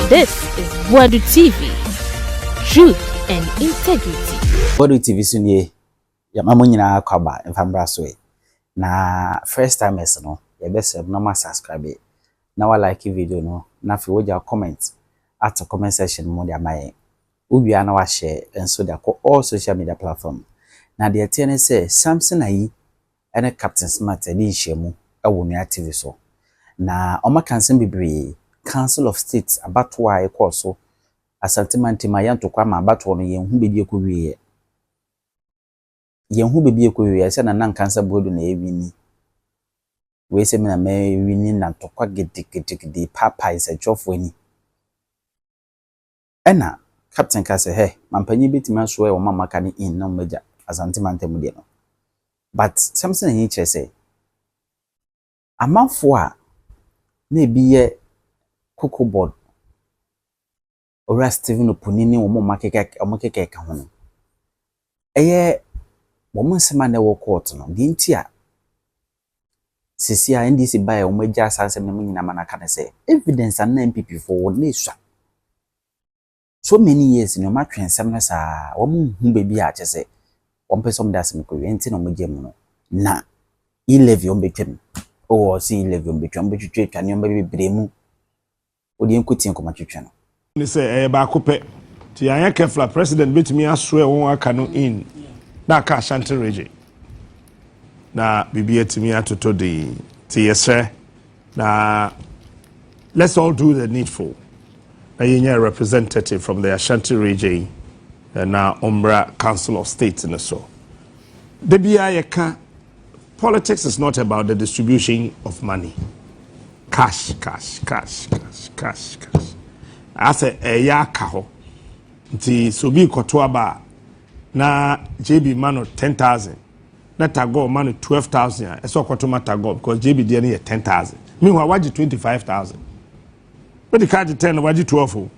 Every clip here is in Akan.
This is Boadu TV. Truth and integrity. Boadu TV sunye ya mama nyina kwaba mfambra so na first time no ya bese no ma subscribe na wa like video no na fi woja comment at comment section mo dia mai ubia na wa share enso dia ko all social media platform na de tie say Sampson Ahi ene Captain Smart edi nhyiamu ewo nua TV so na oma kansen bebre Council of State abatwa ekoso asantemanti mayanto kwa ma abatwo no yenhu bebie kowie yenhu bebie kowie se na nan kansa bodu na ewini we se me na me wini na tokwa gidi papa is a chofo ni ena Captain ka se he mampanyi betima so e wo mama ka ni in na meja asantemanti mu de no but Sampson Ahi kire se amanfo a na ebiye Coco board ora Steven Opunini wo makeke ka ho no eye wo monsema na wo court no di ntia sisi a ndc bae wo magya asansem na munyina manaka na say evidence an MPP for wo nesua so many years no matwensem na saa wo mu hu bebi a chese wo mpesom da asem ko enti no magya mu no na e-levy on betwem o si e-levy on betwem betwetwa twane on bebremu odi enkuti enkoma twetwa no ni say ba kope ti anya kefla president betimi aso e won aka no in na ka Ashanti region na bibi etimi atoto de ti yesre na let's all do the needful na yenya representative from the Ashanti region na Umbra Council of State in so the bia politics is not about the distribution of money. Cash. As a yaka ho. Nti so bi koto ba na JB mano 10,000. Na tago mano 12,000. Eso koto ma tago because JB dey na 10,000. Meanwhile waji 25,000. But the card 10 waji 12.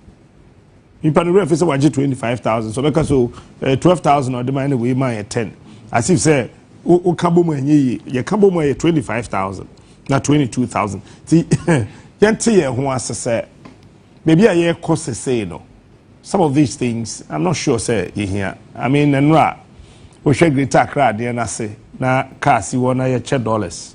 You pan the say waji 25,000. So because so 12,000 or the money we man 10. As if say o kabo mo enye ye kabo mo 25,000. Na 22,000. See, yenti ye ho asese. Maybe a year cost say no. Some of these things, I'm not sure say you here. I mean, enra we share greater crowd there na say na car si wona ye $10.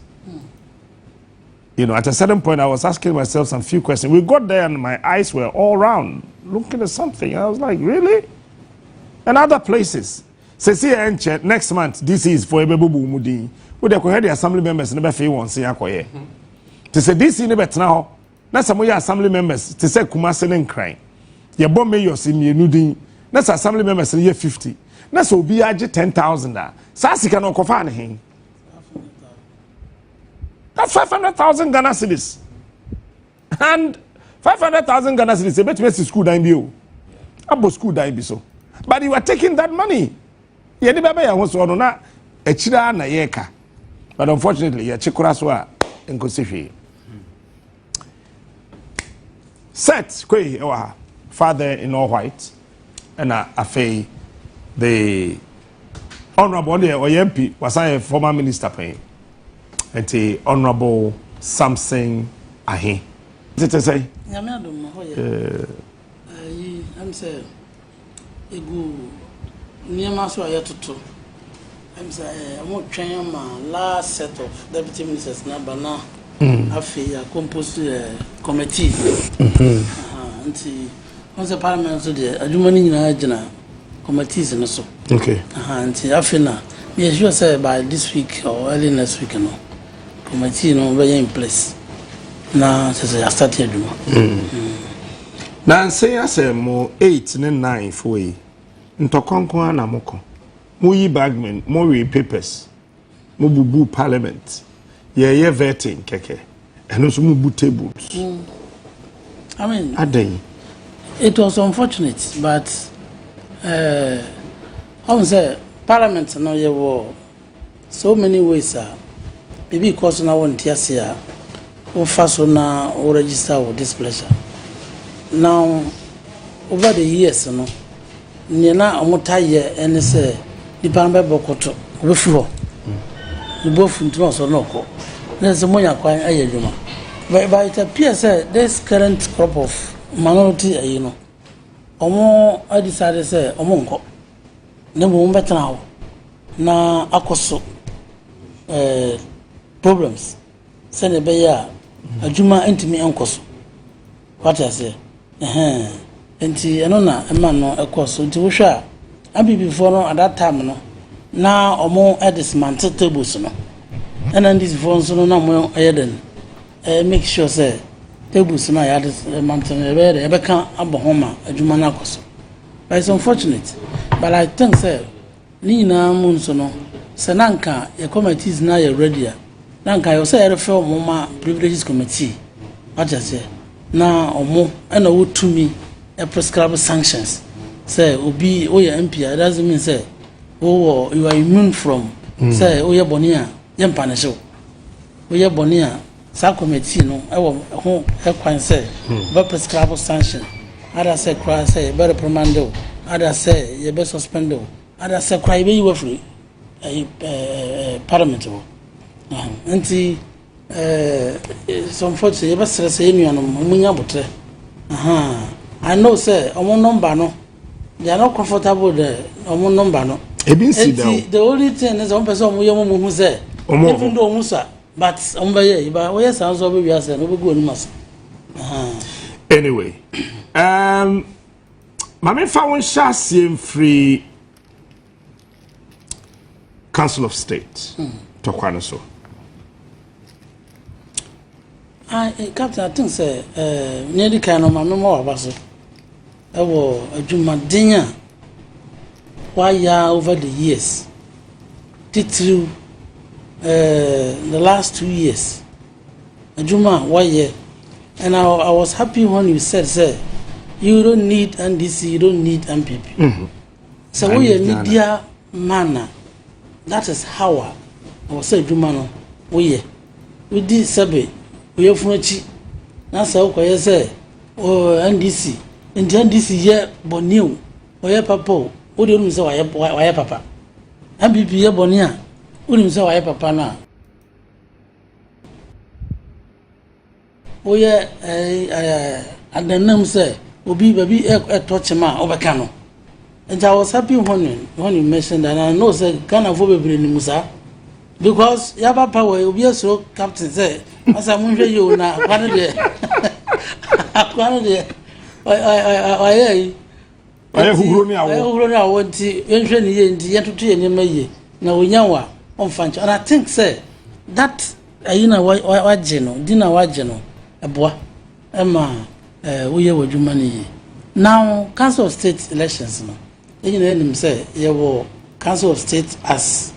You know, at a certain point I was asking myself some few questions. We got there and my eyes were all round looking at something. I was like, really? And other places. Say next month this is for ebebubu mudi. We dey hear the assembly members never feel one say akoye. To say this in betna ho. Na some assembly members to say Kumasi and crying. Your bomb mayors in Yenudin. That's assembly members in year 50. That's will be 10,000. Sasi can okofan him. That's 500,000 Ghana cedis. And 500,000 Ghana cedis. A bet me school dine bio. Abo school dine so. But you are taking that money. Yeni baba ya hoso no na echira na yeka. But unfortunately, ya chikura so a nkosifi. Set kwe ewa father in all white and afe the honorable MP was a former minister pay and the honorable Sampson Ahi. Is it say? I'm say egu niema so ayetoto. I'm say I'm trying my last set of deputy ministers na bana afi ya compose committee nti on the parliament so the adumani nyina agina committees no so okay nti afi na me sure say by this week or early next week no committee no be in place na say I start aduma na say asem mo 8 ne 9 for yi ntokonkon na moko mo yi bagman mo we papers mo bubu parliament ye vetting keke and also mo bu tables. I mean Adey. It was unfortunate, but I would say Parliament now you were so many ways. Maybe because now one TSA or first now or register with displeasure. Now over the years, no, Nina Omotaye and say the Parliament Bokoto before the both into us or no. There's a money acquiring a but it appears this current crop of minority you know omo I decided say omo nko ne mo mbetena ho na akoso problems say ne be ya adwuma ntimi enkoso what I say enti eno na ema no ekoso nti wo hwa abi before no at that time no na omo dismantle tables no and then this phones no na mo ayeden make sure say tables na ya dismantle e be kan abohoma adwuma na akoso. But it's unfortunate, but I think say ni na mun so no se nanka your committees na you ready nanka you say refer moma privileges committee what I say na omo na wo to me a prescribed sanctions say obi o your MP that doesn't mean say oh you are immune from say oh your bonia yem punish o your bonia sa committee no e wo ho e kwan say be prescribed sanction other say cry say be reprimand other say you be suspend other say cry be you free parliament anti some folks say you be stress you no munya botre I know say omo number no they are not comfortable there omo number no the only thing is one person omo yemo mu say even though musa but omo ye ba we sound so be say no be go animas anyway mama fa won shasie free Council of State to kwano so Captain, I think say nearly kind of mama more of us ewo adwumadenya why over the years through the last 2 years adwuma why and I was happy when you said say you don't need NDC, you don't need MPP. So we are media manner. That is how I was say adwuma no we did sabe we funachi na say ko say oh NDC in NDC ye boniu oye papa o de nu say waye papa MPP ye bonia o nu say waye papa na oye adanam say obi baby e touch ma obeka no. And I was happy when you mentioned that, and I know say Ghana for be ni musa because yaba power obi so captain say as I munhwe you na kwano de kwano de huhuro ni awo nti enhwe ni ye nti yetoto ye nyema ye na onyanwa onfancho and I think say that ayina waje no dina waje no eboa ema woye wadwuma ni now Council of State elections no you know say you Council of State as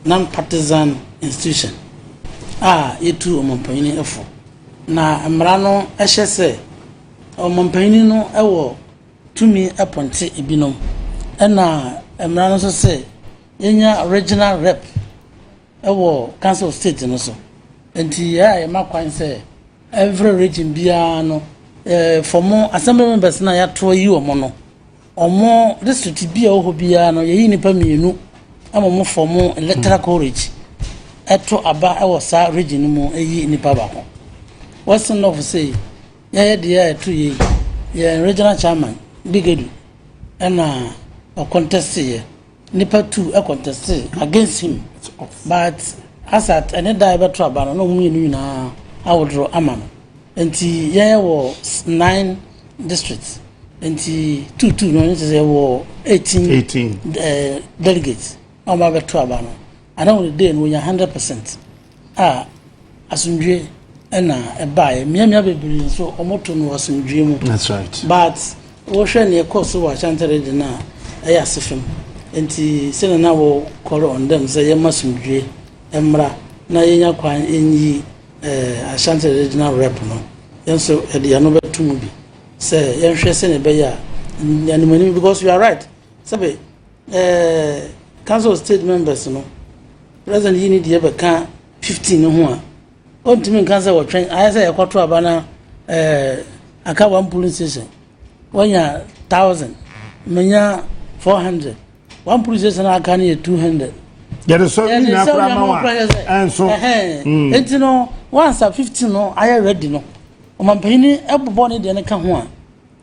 non-partisan institution yetu omompanyini efo na amra no ehye se omompanyini no ewo tumi appoint ebinom na amra no so se yenya regional rep ewo Council of State no so enti ya makwan se every region bia no for more assembly members na ya to yi omo no omo district bia oho bia no ye nipa mienu amomo form electoral college eto aba ewo sa region mu eyi nipa ba ko what's enough say ya de ya eto ye regional chairman Bigadu na a contest ye nipa 2 a contest against him but as at any die beto aba no mu mienu na awodro amano enti ya wo 9 districts enti 2 no say wo 18 delegates on ba beto aba no ana wo dey no 100% asundwe na eba miamia bebiri so omoto no asundwe mu that's right but wo hwe ne course wo chantere de na asefem enti sene na wo call on them say yemasundwe emra na yenya kwan enyi Ashanti regional rep no yenso e no betu mu bi say yenhwe se ne be ya yanimani because you are right sabe Council of State members no president yi ni de be ka 15 ho a ontimi kan say wo twen I say ekoto abana aka one police station wanya 1000 menya 400 one police station aka na 200 there is so many na kura ma and so enti no once 15 no I ready no omampani ebobo ne de ne ka ho a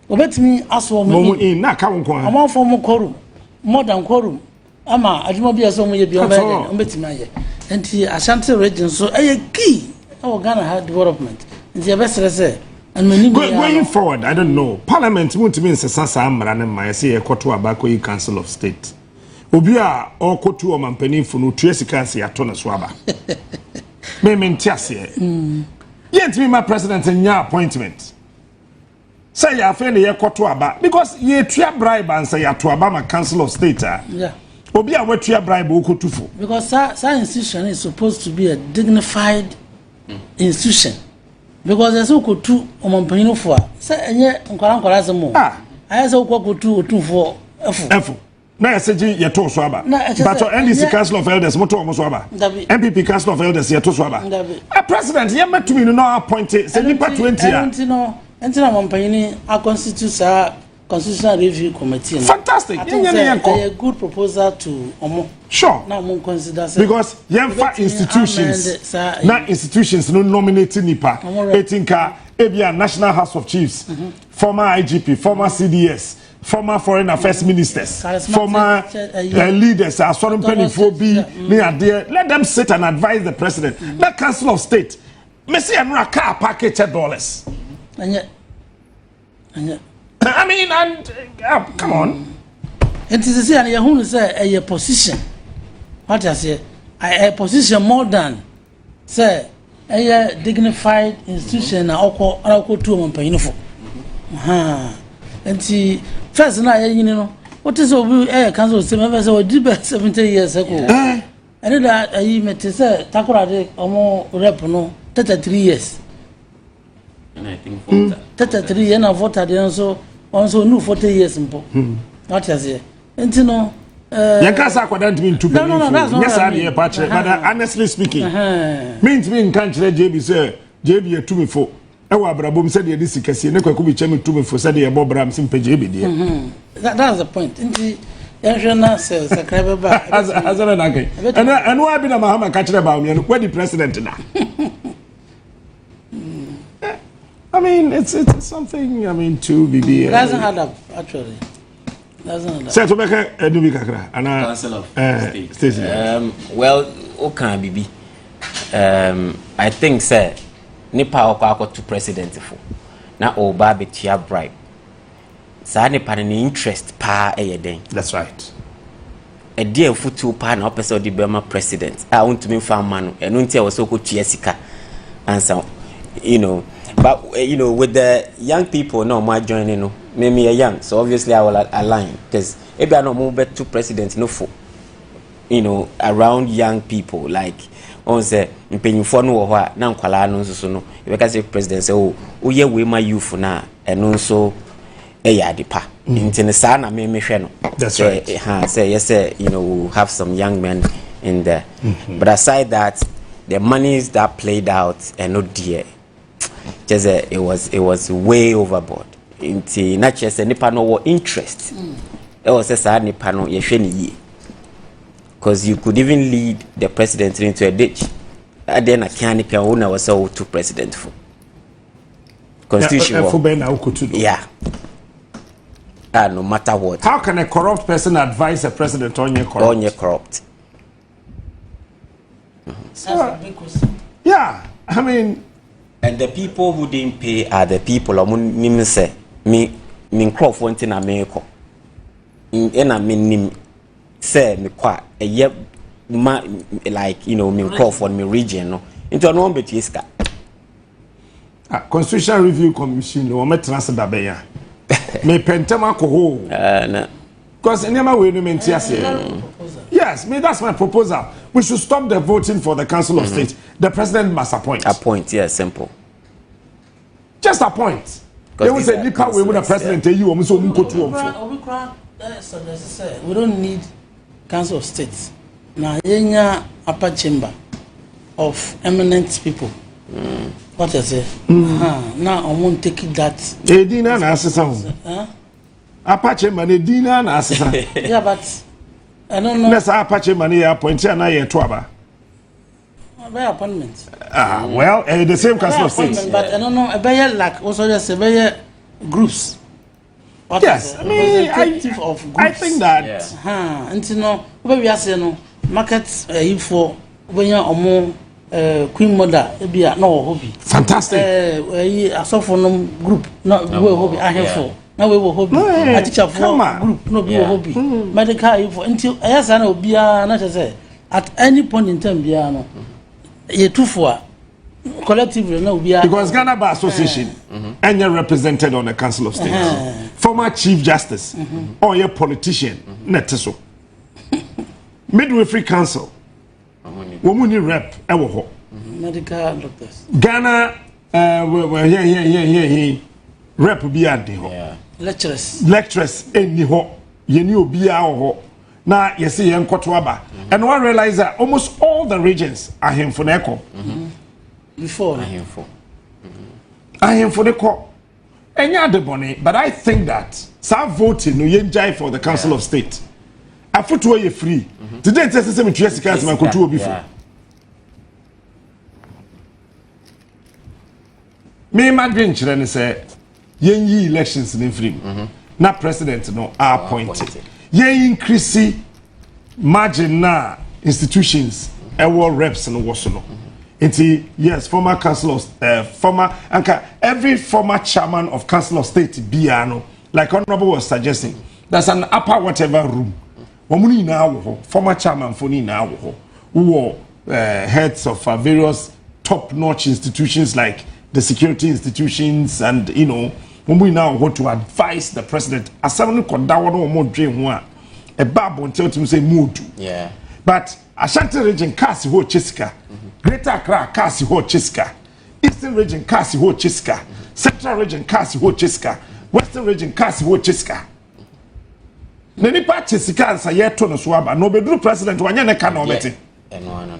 obet me aso mo in na ka won ko ha amon for mo quorum more than quorum ama adwuma bi aso mo ye bi obet me aye enti Ashanti region so key our Ghana had development nti ebesere say and going forward I don't know parliament won't mean say sasa amra ne ma say e koto abako yi council of state obi a okotu o mampani funu tuesika say ato na so aba me ntiase yet me my president nya appointment say ya fe ne ye koto aba because ye tua bribe and say ya to aba ma council of state yeah obi a wetua bribe okotufo because that institution is supposed to be a dignified institution because there's no kotu omampanyino fo a say enye nkwara asemo aya say kotu otufo efu na yaseji yeto so aba but NDC council of elders moto omo so aba MPP council of elders yeto so aba a president ye metumi no appoint say nipa 20 enti na omampanyini a constitute constitutional review committee fantastic a good proposal to omo sure now mo consider because yemfa institutions na institutions no nominating nipa etinka ebia National House of Chiefs former IGP former CDS former foreign affairs ministers former leaders asorin penifo bi ni ade let them sit and advise the president the council of state me say anura car package dollars anya I mean, and come on. And to say, and you say a position. What I say, a position more than say a dignified institution. I'll go to a painful. And see, first night, you know, what is a council of members or deep 70 years ago? And that I met to say, Takorade or more rep, no, 33 years. And I think 33 years I voted also new 40 years mpo. What you say? And you know Yankasa akwadanti mi ntu no, that's not yes I pa kire but honestly speaking means me nkan kire JB say JB etumi fo e wa brabom say de sikasi ne kwaku bi chemi tumi fo say de bobram sim pe JB de that's the point. Nti yanhwena say subscribe ba azana na kai and wa bi na Mahama ka kire ba me no the president na I mean, it's something. I mean, to be. It doesn't add up actually. Doesn't add up. Say to make a new kakra. Council of State. Well, okay, Bibi. I think, sir, Nipa okwa to president for. Na oba betia bribe. Sa Nipa ni interest pa den. That's right. A dear futu pa na opese di Burma president. I want to be farm man. And unti was so ko tiesika. And so, you know. But you know, with the young people, no, my joining, no, me young, so obviously I will align because if I don't move to president, no, for you know, around young people, like on say, paying for no or now, Kalano, so no, if I say president, say, oh, yeah, we my youth now, and also a yadipa into the sun, I mean, that's right. Say yes, sir, you know, we'll have some young men in there, but aside that, the monies that played out and not dear. Just it was way overboard. Into not just any panel interest. It was a sad nipa no ye because you could even lead the president into a ditch. And then a can owner was so to president for constitution. Yeah. No matter what. How can a corrupt person advise a president on your corrupt? So, yeah, I mean. And the people who didn't pay are the people who say me crop wanting America. In a minim say me kwa a year like you know me crop for me region no into an one iska. Constitutional Review Commission no me transfer da be ya. Me pentema ko ho. Na. Because anyama we no mentiase. Yes, me that's my proposal. We should stop the voting for the Council of State. The president must appoint. Appoint, yeah, simple. Just appoint. They will say, "Nipa, we want a president. You almost so go to we don't need Council of State. Now, yenya upper chamber of eminent people. What I say? Now I won't take it that. Edina na asesa. Upper chamber, Edina na asesa. Yeah, but. I don't know. Let's Apache money appointed and I twaba. By appointment. Well, the same Council of State. But I don't know. A better like also just a better groups. Yes, I mean, I think that. Until no, we are saying no market for when you're more Queen Mother, be a no hobby. Fantastic. A sophomore group, not hobby. I have for. Now we will hobby. I teach a group, no be a hobby. Medical for until yes, I know be a not to say at any point in time, be a no. Ye two for collectively, no, we are because Ghana Bar Association and you're represented on the Council of State. Former Chief Justice or your politician, Neteso. Midwifery Council, woman rep, ewo medical doctors. Ghana, rep be at the lecturers, any ho, ye knew be our now you see young Kotwaba. And one realize that almost all the regions are him for the echo. Before I am for. I am for the call. And yeah, the bonnet, but I think that some voting no yenjai for the Council of State. I put away free. Today it's the same Jessica as my country before. Me my dream children say yen elections in free. Not president no are appointed. Yen increase margin na institutions our reps and was no. Yes, former council of former every former chairman of Council of State Biano, like Honorable was suggesting, there's an upper whatever room. Womuni now former chairman for now who heads of various top-notch institutions like the security institutions, and you know, womuni now want to advise the president. As someone could down or more dream one, a babu until to say mood. Yeah. But Ashanti region Kasi ho Chiska, Greater Accra Kasi ho Chiska, Eastern region Kasi ho Chiska, Central region Kasi ho Chiska, Western region Kasi ho Chiska. Nani pa Chiska and Sayeto no swaba, no bedru president wanyane ka no beti. No.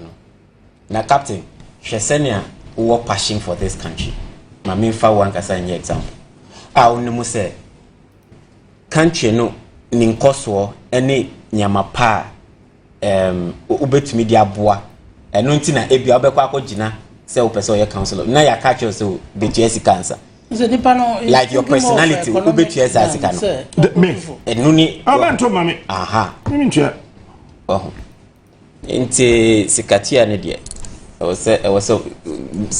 Now, Captain, Shesenia who passion for this country. My main fa one kasa nye example. Onimo say country no ninkoswo ene nyama pa ubetumi di aboa eno nti na ebia obekwa akogina say opese oye council na ya catch us so betuesi cancer like your personality ubetuesi asika no me eno ni abanto mame aha mimi ntia nti sikatia ne de was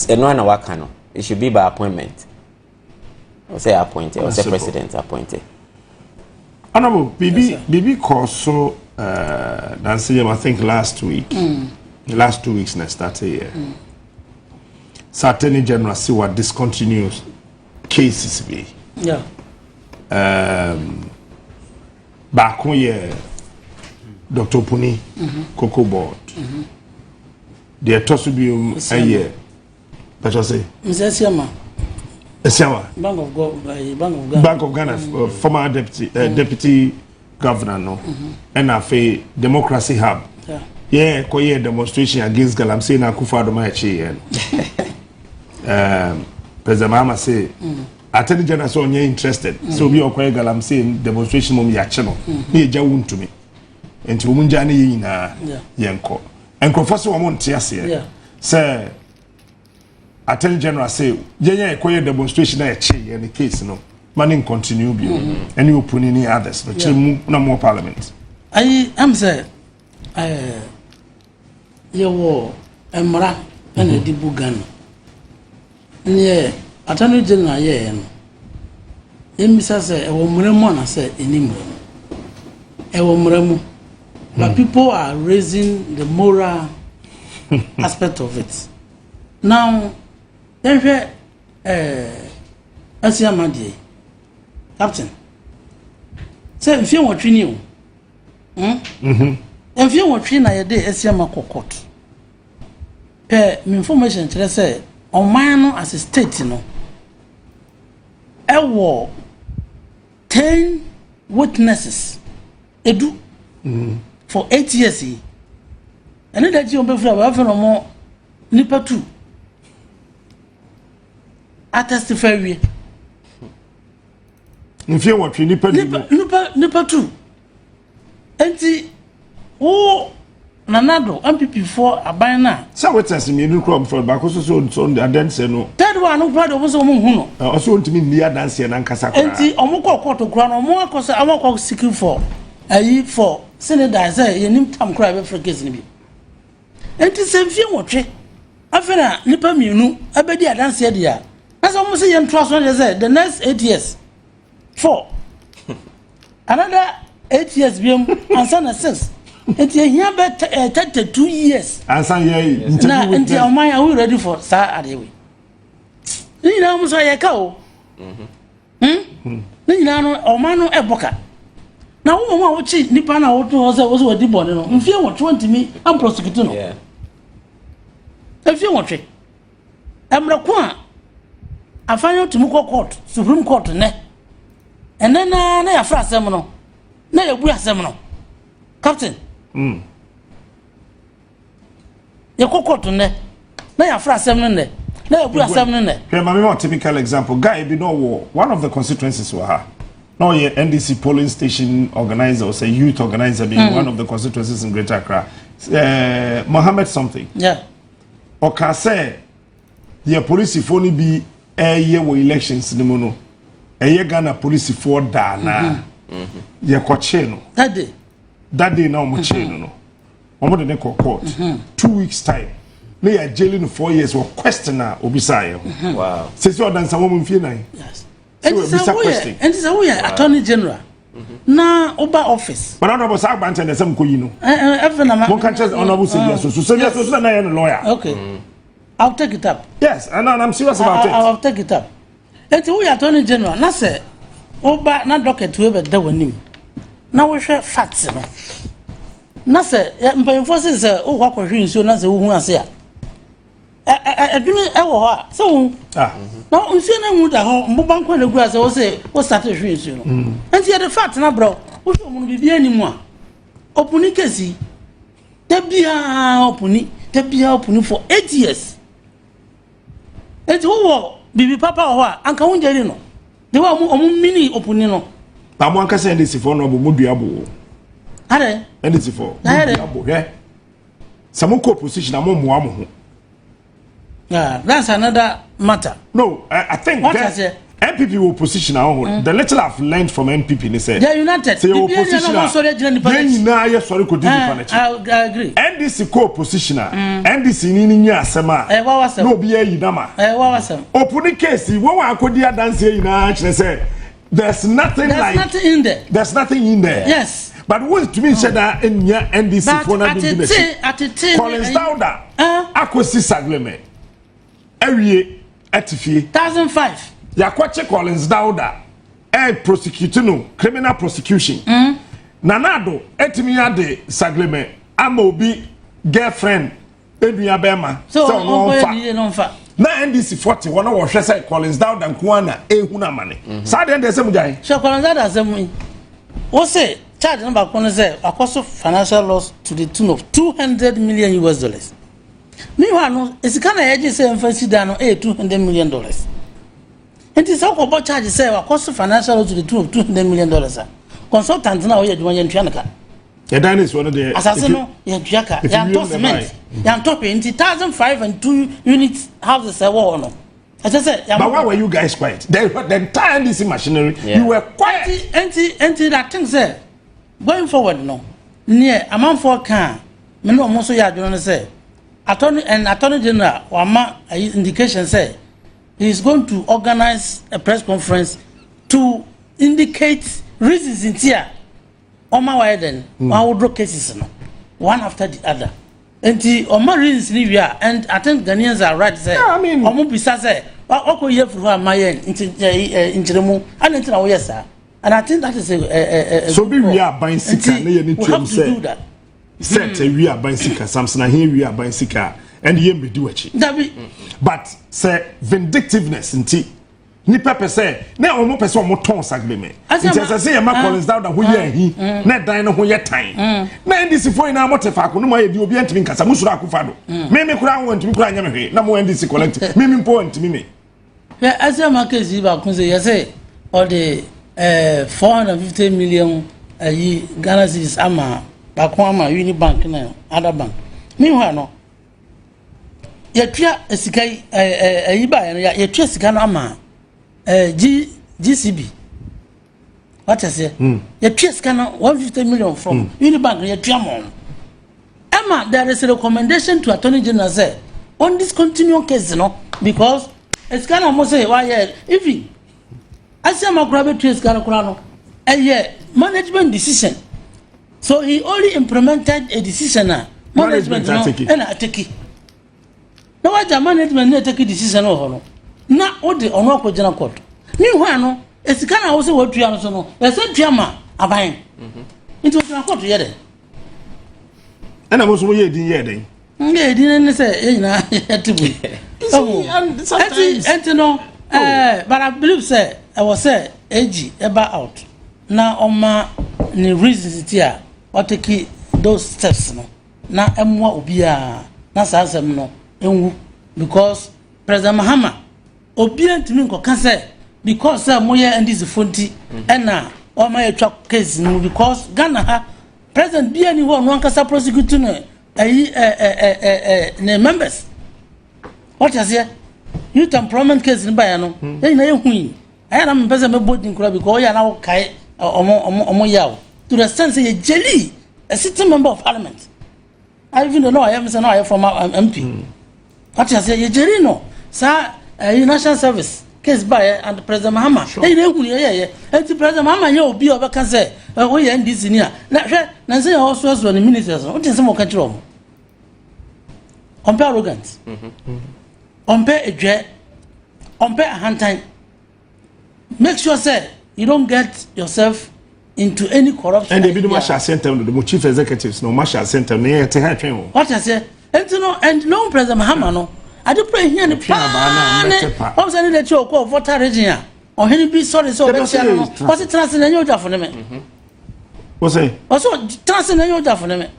eno na waka no it should be by appointment or say appointed or say president appointed Honorable BB Koso Nancy, I think last week, the last 2 weeks next started here. Attorney General see what discontinues cases be. Yeah. Back on year, Dr. Puni, Cocoa Board. The Tosubium a year. But I say, Mr. Siama. Bank of Ghana, former deputy governor, no, and I say Democracy Hub. Yeah, koye demonstration against Galamsey na Akufo-Addo Machi. President Mahama say, Attorney General so interested. So we okoye Galamsey demonstration mum ya cheno. Ni eja wuntu me. Enti umunja ne yina yenko. Enko foso wo monte ase. Say Attorney General say, yeah, koye demonstration na eche in the case no. Manning continue be and you put any others but no more parliament. I am say you war emra and a dibugan. Yeah, Attorney General yeah no. Mr. say a woman say in a woman. But people are raising the moral aspect of it. Now then Asiamadi Captain say if you want to know if you want to know a day Asiama court information to say on man as a state no a war 10 witnesses edu for 8 years and that you be for more nipa 2 I testify we if you want nipa 2 enti o nanado MPP for abana so what as me no crop for back so on the dance no third third one no brother was omo hu no also want me near dance and ankasa kra enti omo court kra no omo akoso awakọ seeking for ayi for senator say yenim tam kra be for case ni bi enti se mfie wotwe afena nipa mienu abedi adanse de ya na so omo se yem trust no say the next 8 years 4 another 8 years biom ansa na 6 enti ehia be 32 years ansa ye na enti oman are we ready for sa adewe ni na mo so ye ka o ni na no oman no eboka na wo mo wo chi nipa na wo to say wo so wadi bone no mfie wo 20 mi am prosecute no mfie wo twe emre ko a afanyo tumu court supreme court ne ene na ya fra asem no na ya bu asem no captain ya court ne na ya fra asem no ne na ya bu asem no ne okay mama me typical example guy be no war one of the constituencies were her no ye NDC polling station organizer or say youth organizer being one of the constituencies in Greater Accra Mohammed something yeah oka say ye police for ni bi ye wo elections ni mo no ye Ghana police for da na ye kwache no that day na omo che no omo de court 2 weeks time na ya jailing 4 years or questioner obisa ye Wow. say so dan some mo mfie nan yes and so we attorney general na oba office but honorable sa agba ntende sem ko yi no even na mo kan tell honorable say so na ye no lawyer okay I'll take it up. yes and I'm serious about it I'll take it up. Enti we attorney general na say oba na docket we be da wanim na we hwe facts no na say mpanyefo say o kwa hwe nsuo na say wo hu ase a adwene e wo ho a say wo na nsuo na hu da ho mboba nkwa na gu ase wo say wo start hwe nsuo no enti the fact na bro wo hwe mu no bibia animu a opuni kesi da bia opuni for 8 years enti wo bibi papa ho a anka wonjeri no de wa omu mini opuni no ba mo anka say ndc for no bo modua bo are ndc for modua bo he some co position am mo am ho yeah that's another matter no I think that NPP will position our the little I've learned from NPP they said they united say opposition na ye sorry ko di I agree NDC co positioner NDC ni ni asema no be yi dama wa wasem opuni case wo wa akodi adanse yi na kire say there's nothing there's nothing in there yes but what to me said that in NDC for na be the Collins Dauda akosi sagleme awie atifie 1005 yakwache Collins Dauda prosecute no criminal prosecution nanado etimi ade sagleme ama obi girlfriend edua bema so no fa na NDC 40 wona wo hwe say Collins Dauda nkuana ehu na mane sa de ndese mujai so Collins Dauda asem wo say charge number kono say akoso financial loss to the tune of $200 million meanwhile no esika na yeje say emfasi da no $200 million and is all about charge say akoso financial loss to the tune of $200 million consultant na oye adwuma yentwa nka ya dan is one of the asase no ya duaka ya to cement ya to 20,500 and 2 units houses I war no I just said but why were you guys quiet the entire NDC machinery you were quiet anti that thing say going forward no near amount for can me no mo so ya adwuma no say attorney general wama indication say he is going to organize a press conference to indicate reasons in here Oma Widen withdraw cases no one after the other and the Oma reasons ni we are and I think Ghanaians are right say I mean Omo bisa say oko ye furu am mayen injiremu and enti na wo yes and I think that is a so be we are buying sika na ye ni twem say set we are buying sika Sampson Ahi we are buying sika and ye be do achi but say vindictiveness nti ni pepe say na omo pese omo ton sagleme nti say ye ma Collins Dauda ho ye ahi na dan no ho ye tan na NDC for ina motefa ko no ma ye di obi antimi nkasa musura akufa do me kura ho antimi kura anya me hwe na mo NDC collect me mpo antimi me yeah asema kezi ba kun say you say all the 450 million Ghana cedis ama ba ko ama Unibank na other bank meanwhile no yɛtua esika yi ba yɛtua sika no ama GCB what I say yɛtua sika no 150 million from Unibank yɛtua mo Emma there is a recommendation to Attorney General say on this continuing case no because esika no mo say why if Asiama Grabe to esika no kura no management decision so he only implemented a decision management no and ateki na waja management na take decision no na odi ono akogina court ni hwa no esika na wo se watua no so no e se tua ma aban into na court ye de ana mo so ye din ye den nge din ne se e nyina atibu enti no but I believe say I was say AG eba out na oma ni reasons tia o take those steps no na emwa obia na sasem no enwu because President Mahama obia ntimi nkoka say because moye ndisi fonti na o ma yetwa case no because Ghana ha president bia ni ho no ankasa prosecute no ne members what is here youth employment case ni baya no na yehui aya na mpesa me body nkura because ya na wo kai omo yawo to the sense ye jelly a sitting member of parliament I even don't know I am saying I am from MP what you say ye jelly no sa national service case by and President Mahama they hu ye and President Mahama ye obi obeka say we ye ndisi ni na hwe na say also as the ministers what is some country om compare arrogant compare edwe compare ahantan make sure say you don't get yourself into any corruption and the marshal center the chief executives no marshal center me te ha twen what I say and no President Mahama no I do pray here in the plan. I'm saying that you call voter region. Or any be sorry, so what's it transcend in your job for them? What's it? Also, transcend in your job for them.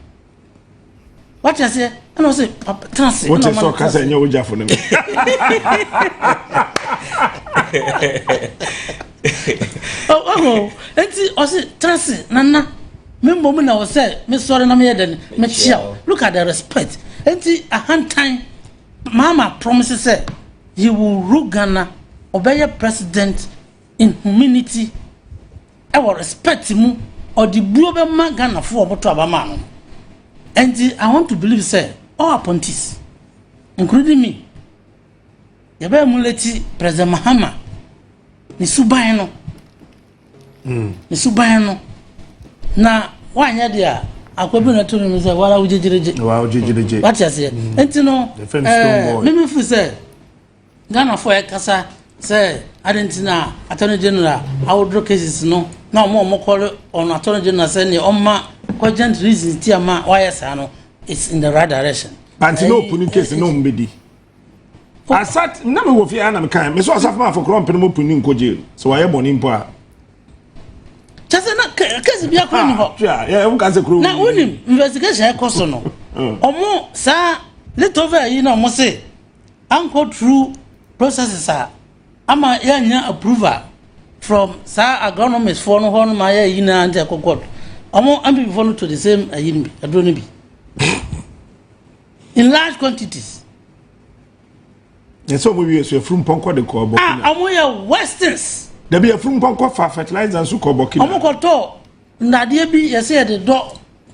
What I say, and I say, transcend. What is so cast in your job for them? Oh, it's also transcend, Nana. Remember when I was said, Miss Sorry, look at the respect. And a hand time. Mama promises say he will rule Ghana, obey president in humility. I will respect him or the blue man Ghana for what to man. And I want to believe say all appointees, including me. Yabe muleti President Mahama ni subayano. Ni subayano. Na wanya dia akwabi na tunu mi say wala ujejereje what you say enti no me fi say Ghana for kasa say Argentina Attorney General awodro cases no na mo call on Attorney General say ne omma cogent reasons ti ama why say no it's in the right direction but no puni case no mbedi asat na me wo fi ana me kan me so asaf ma for krom pe no puni nkoje so why boni mpo a just na case bia ko ni ho yeah we can say kro na unim investigation e koso no omo sa letover yi na omo say anko through processes ama ya nya approval from sa agronomist for no hono ma ya yi na ante kokot omo am be follow to the same ayinbi adroni bi in large quantities yes so we so from ponko de ko bokina omo ya westerns there be a from ponko for fertilizer so ko bokina omo ko to ndade bi yese ye de do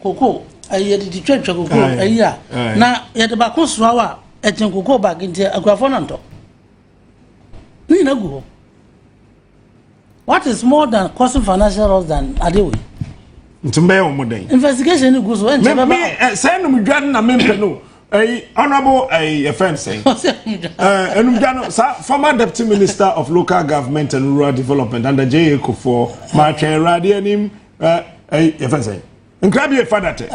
koko ayi de twetwe koko ayi a na ye de ba ko so awa etin koko ba ginti akwafo na nto ni na go what is more than causing financial loss than adewe ntumbe o moden investigation ni go so en tebe ba say no mdwan na mempe no honorable offense enum dano former deputy minister of local government and rural development under J for ma twen rade anim offense nkrabi e father te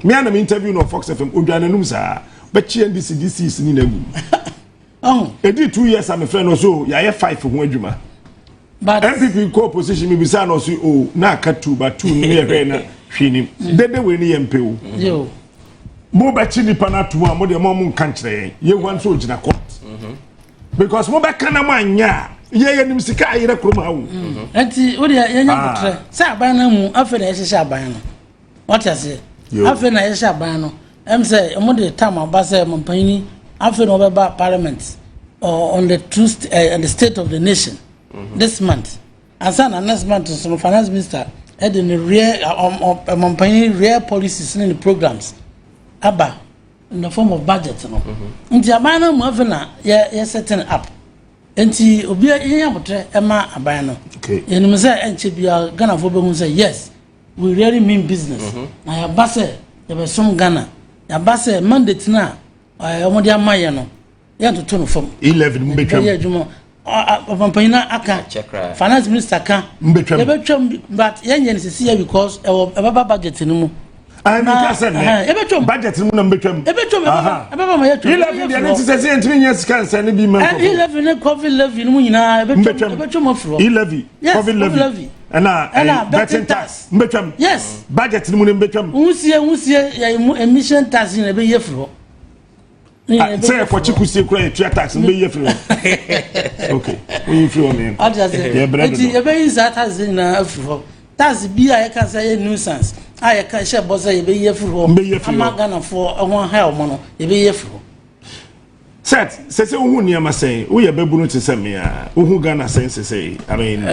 me an interview no Fox FM odwan num sa ba chi NDC ni na gu edi 2 years am friend no so ya ye 5 ho adwuma but MPP co opposition me bisa no so o na aka 2 ba 2 ni ye hwe na hwinim dede we ni ye mpeu yo mo ba chi nipa na to mo de mo nkan kire ye wan so ogina court because mo ba kana mo anya ye nim sika ayire krom ha wo enti wo de ye nya botre sa aban na mu afa na ye hye aban no what you say afa na ye hye aban no em say mo de tam aba say mo panini after November Parliament on the truth and the state of the nation this month. And then next month, some finance minister had in the rare policies and the programs in the form of budget. In the manner of setting up. And she will be Emma Abano. Okay. And you say, and she be a Ghana for who say, yes, we really mean business. I have Basse, there was some Ghana. I Basse mandate now. I want your Mayano. You have to turn from e-levy mbetwam aka finance minister can mbetwam but yen see because e budget no mu na budget no mbetwam e-levy dey not say entimi nya sika nsa ne bi man e-levy ne covid levy no mu nyina ebetwam afro e-levy covid levy and betting tax mbetwam yes budget no mu mbetwam unsie emission tax ne be yefro say for chikusie kura etua tax mbe ye free okay when you free on me e be use tax na afro tax bi a ka say nuisance a ka she boss e be ye free amagana for won ha omo no e be ye free set say who niam say wo ye bebu no te say me a who Ghana sense say I mean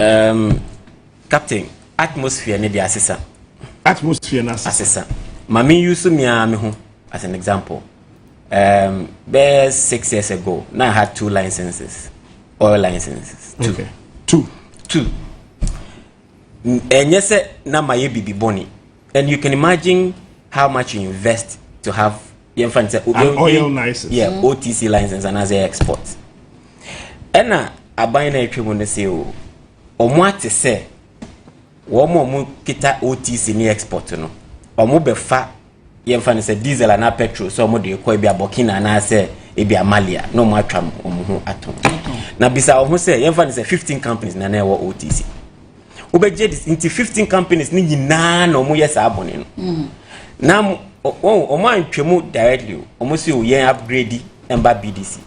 captain atmosphere ne dia asesa atmosphere na asesa mami use me a me ho as an example. 6 years ago, now I had 2 licenses, oil licenses. Okay. Two. And yes, now my baby Bonnie, and you can imagine how much you invest to have an oil license. Yeah, OTC license and as a export. And now I buy a trip on the CEO. Or what to say? One more kita OTC ni export no. Or more be fat. Yemfa say diesel and petrol so mo de ko bia Burkina na say e bia Malia no mo atwam omo atom na bisa omo say yemfa say 15 companies na wo OTC obeje this into 15 companies ni nyina na omo yes abone no na omo antwemu directly omo say yen upgrade emba BDC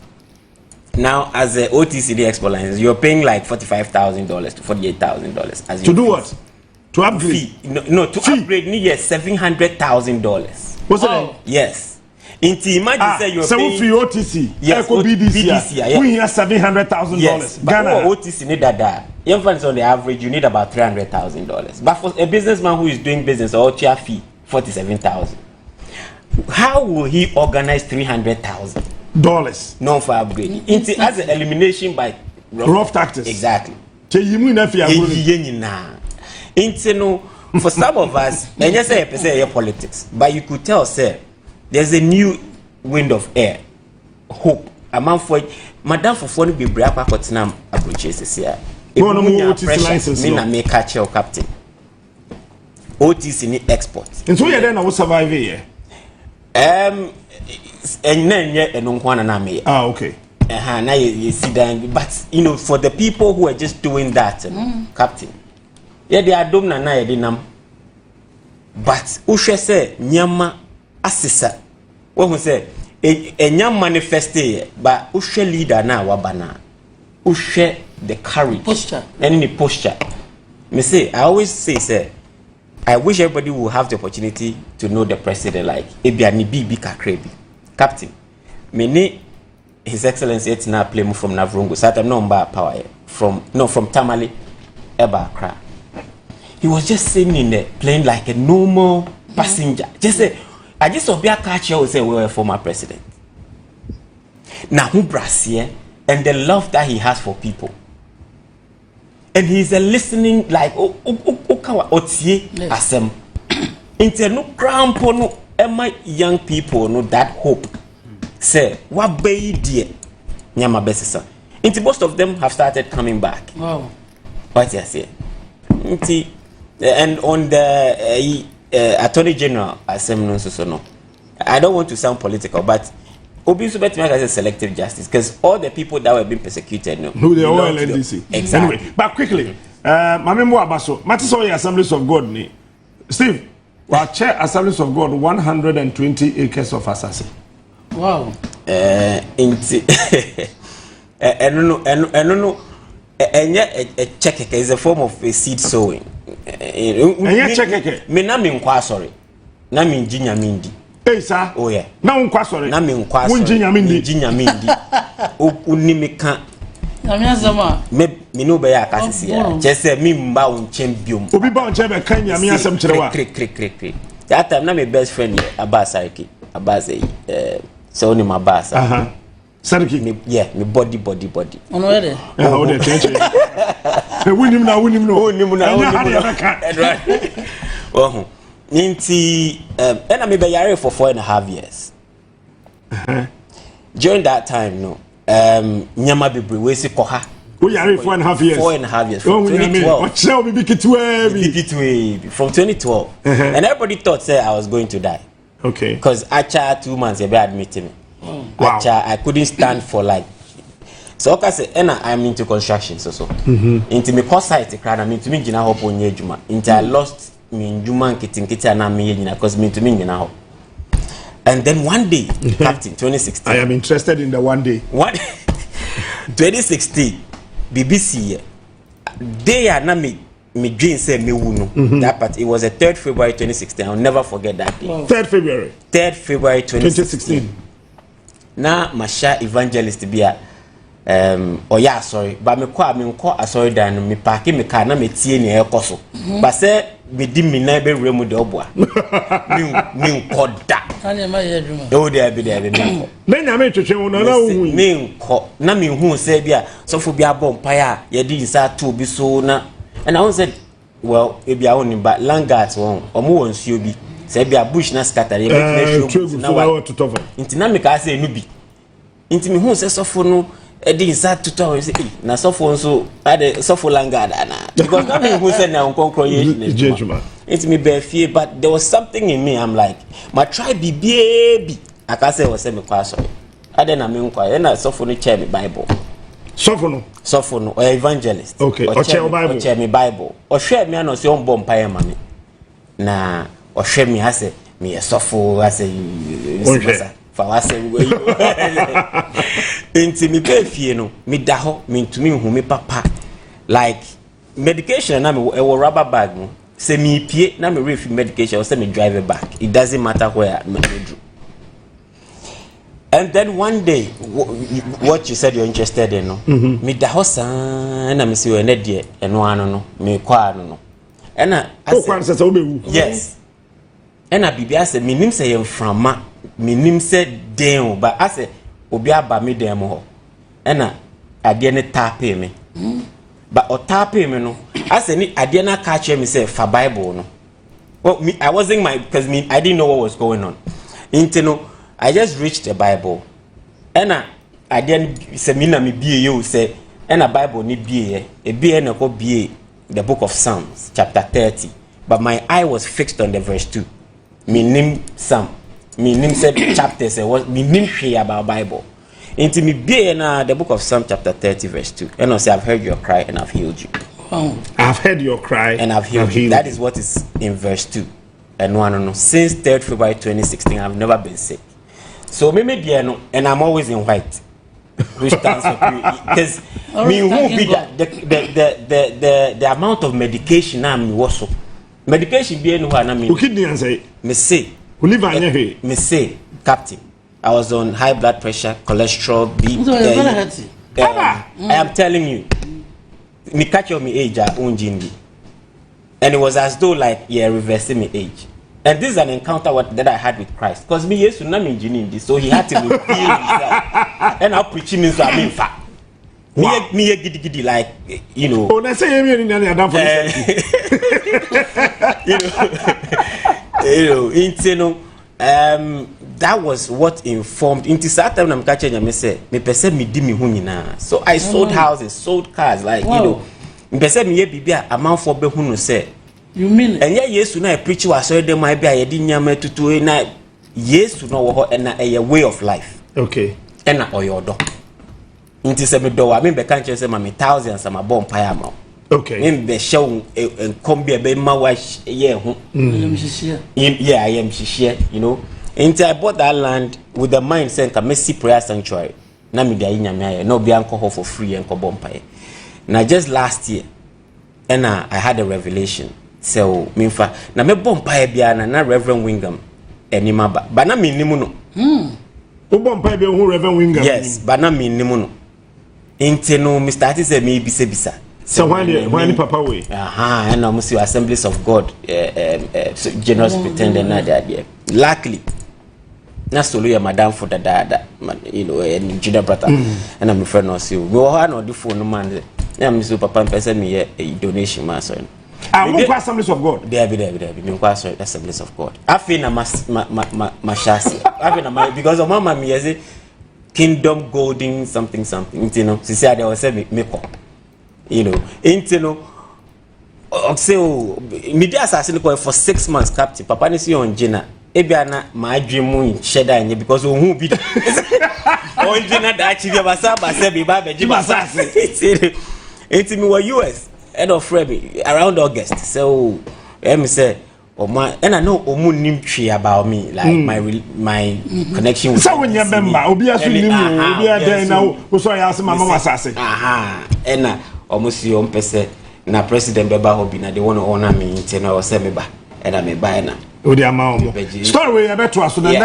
now as a OTC export license you're paying like $45,000 to $48,000 as to do what to upgrade no to upgrade ni yes $700,000. What's that? Yes. Imagine say you're paying free OTC. Yes, BDC. Yeah. We have $700,000. Yes, Ghana OTC need that. Infants on the average you need about $300,000. But for a businessman who is doing business or chair fee $47,000. How will he organize $300,000? No for upgrade. As an elimination by rough tactics. Exactly. For some of us, and yes, I say politics, but you could tell, sir, there's a new wind of air, hope. A man for Madame for phone be brave for Tottenham approaches this year. license. Me na make catch your captain. OTC ni export. And so you then I will survive here. And then yeah, and na me. Ah, okay. Now you see that, but you know, for the people who are just doing that, captain. Yeah, they are dom na dinam. But ushe say nyama asisa. What we say a nyam manifeste but ushe leader na wabana. Ushe the courage. Posture. And the posture. Me say I always say I wish everybody will have the opportunity to know the president like Ebiani Bibi Kakrebi. Captain. Many His Excellency it's now play from Navrungu. Satam no power from Tamale Eba Accra. He was just sitting in there playing like a normal passenger. Just say, I just saw a catch here say we were a former president. Now who Brassier and the love that he has for people. And he's a listening like otie asem. Inte no crampo no ema young people no that hope. Say what be dear nyama besesa. Into most of them have started coming back. Wow. What you say? And on the Attorney General, I don't want to sound political, but Obi Subet as selective justice because all the people that were being persecuted, who they all LNDC. Exactly. Anyway, but quickly, Mamemo Abaso, Matisoy Assemblies of God, Steve, our chair Assemblies of God, 120 acres of assassin. Wow. I don't know. A check is a form of a seed sowing. Check me na me nkwa sorry. Na me njinya mindi. Hey sir. Oh yeah. Na unkwa sorry. Na me nkwa sorry. Unjinyame ndi. Unni me kan. Na me asama. Me no be ya kasisi ya. Chese me mba unchem biom. Obi ba unchem be kan nyame asem kirewa. Krick. That time na my best friend here, Abbas Sariki. Abbas so ni my boss. Sariki. Me body. Ono wede. How dey change. Winim na. Right. Oh. Ninti and I me be yare for 4.5 years. During that time no nyama bebre we si koha. We yare 4.5 years. 4.5 years from 2012. From 2012. And everybody thought say I was going to die. Okay. Because acha 2 months they be admitting me. Wow. Acha I couldn't stand for like. So okay say I'm into construction so. Into me course site cry me to me gina hope onye adwuma. Into I lost me ndwuma nkiti na me nyina cause me to me nyina ho. And then one day, Captain 2016. I am interested in the one day. 2016 BBC they are na me dream say me wunu. That part it was a 3rd February 2016. I'll never forget that day. Wow. 3rd February. 3rd February 2016. Na masha evangelist bia oh yeah sorry but me kwa sorry dan me park me car na me tie ne ekoso but say me di me na be remu de oboa me nkoda ani ma ye dwuma o de be me nko na nyame twetwe wona na hu me nko na me hu say bia sofo bia bom paya ye di nsa to bi so na and I said well e bia woni ba langat won omo won suo bi say bia bush na scatter ye be show na wa intina me ka say no bi inti me hu say sofo no edi inside tutor say na sofo nso ade sofo langada na because na me who said na unkonkro ye it's me be fear but there was something in me I'm like my tribe baby aka say was say me kwa sorry ade na me nkwa na sofo no chair me bible sofo no or evangelist okay or chair me bible or share me no say on bomb pie ma me na or share me ase me sofo ase fawase enti mi pe fie no mi da ho mi ntumi hu mi papa like medication na me e rubber bag no say mi pie na me refill medication say me drive it back it doesn't matter where me do. And then one day what you said you're interested in no mi da ho san na me say we na de eno ano no me kwa ano no ena ase yes ena bibia say mi nim say yemframa minim se den ba ase obi aba me den mo ho ena ade ne tape me ba o tape me no ase ni ade na ka che me say fa bible no well me I wasn't because I didn't know what was going on into no I just reached the bible ena ade se me na me bie you say ena bible ni bie e bie na ko bie the book of Psalms chapter 30 but my eye was fixed on the verse 2 minim Psalm me nim said chapters what me nim share about Bible into me be na the book of Psalm chapter 30 verse 2 and I say I've heard your cry and I've healed you. I've heard your cry and I've healed you. That is what is in verse 2 and no since 3rd February 2016 I've never been sick so me there no and I'm always in white which stands for because me who be the amount of medication I'm also medication be no na me kidney and say me say me say, Captain, I was on high blood pressure, cholesterol, BP. I am telling you, me catch your me age and it was as though like reversing me age. And this is an encounter that I had with Christ. Because me used to not me this, so he had to reveal himself. And I'll preach him so I mean fact. Me giddy like you know. Oh, that's say you know, that was what informed into certain I'm catching and me say me person me di me hu nyina so I sold houses, sold cars like you know me person me bibia amount for be hu no say you mean and yesu na preach was so dem I be ayedi nyama tutu na yesu no wo ho na a way of life okay and na oyodo into say me do wa me be kan say ma me thousands am bomb pie amount. Okay. Me be show and come be ma wa ye ho. Yeah, I am share, you know. Until I bought that land with the mind saying can see prayer sanctuary. Na me dey nyame no be anko for free and bomb pie. Now just last year and I had a revelation. So me fa na me bomb pie bia na Reverend Wingham anima ba na minnimu no Ubompa be who Reverend Winger. yes ba na minnimu no inte no Mr. Ati say me bisa so when papa we and I must Assemblies of God general superintendent na there luckily na solo ya madam for the dada you know and junior brother and I'm friend no see go ha no the phone man na me so papa person me a donation ma so we Assemblies of God there me kwa so Assemblies of God afi na ma shasi afi na because of mama me say Kingdom Golden something you know she said there was say me call you know you know say media assassin for 6 months captain papa ni see on Gina ebiana my dream mu sheda anye because who be on Gina da achieve basaba say be ba beji basase it me were US end of February around August so me say Oma and I know omu nim twi about me like my connection with so when you member obi asu nim obi adan na wo so ya asema mama asase and na almost you pese na president beba hobi na they want to honor me internal or say me ba and I me ba na o di ama omo story we beto aso na